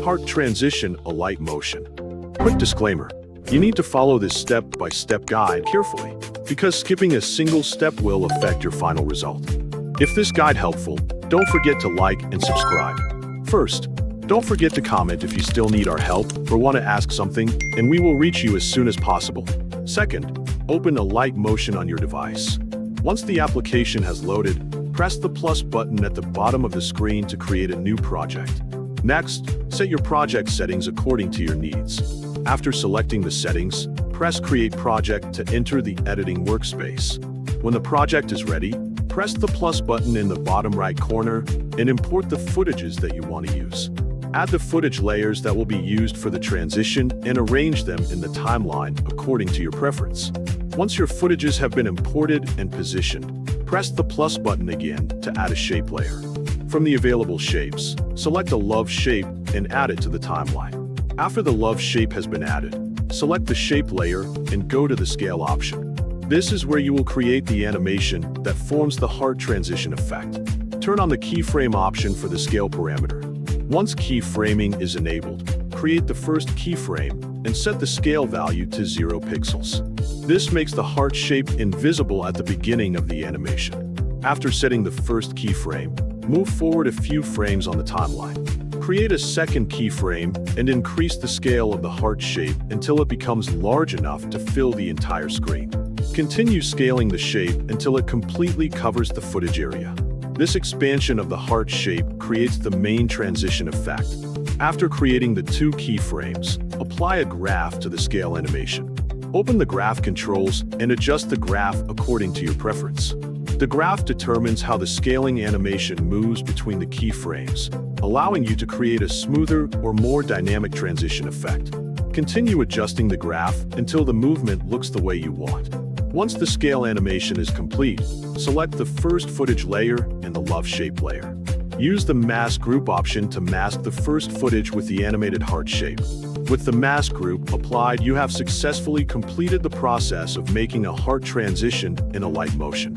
Heart Transition Alight Motion. Quick disclaimer, you need to follow this step-by-step guide carefully, because skipping a single step will affect your final result. If this guide helpful, don't forget to like and subscribe. First, don't forget to comment if you still need our help or want to ask something, and we will reach you as soon as possible. Second, open Alight Motion on your device. Once the application has loaded, press the plus button at the bottom of the screen to create a new project. Next, set your project settings according to your needs. After selecting the settings, press Create Project to enter the editing workspace. When the project is ready, press the plus button in the bottom right corner and import the footages that you want to use. Add the footage layers that will be used for the transition and arrange them in the timeline according to your preference. Once your footages have been imported and positioned, press the plus button again to add a shape layer. From the available shapes, select a love shape and add it to the timeline. After the love shape has been added, select the shape layer and go to the scale option. This is where you will create the animation that forms the heart transition effect. Turn on the keyframe option for the scale parameter. Once keyframing is enabled, create the first keyframe and set the scale value to 0 pixels. This makes the heart shape invisible at the beginning of the animation. After setting the first keyframe, move forward a few frames on the timeline. Create a second keyframe and increase the scale of the heart shape until it becomes large enough to fill the entire screen. Continue scaling the shape until it completely covers the footage area. This expansion of the heart shape creates the main transition effect. After creating the 2 keyframes, apply a graph to the scale animation. Open the graph controls and adjust the graph according to your preference. The graph determines how the scaling animation moves between the keyframes, allowing you to create a smoother or more dynamic transition effect. Continue adjusting the graph until the movement looks the way you want. Once the scale animation is complete, select the first footage layer and the love shape layer. Use the mask group option to mask the first footage with the animated heart shape. With the mask group applied, you have successfully completed the process of making a heart transition in Alight Motion.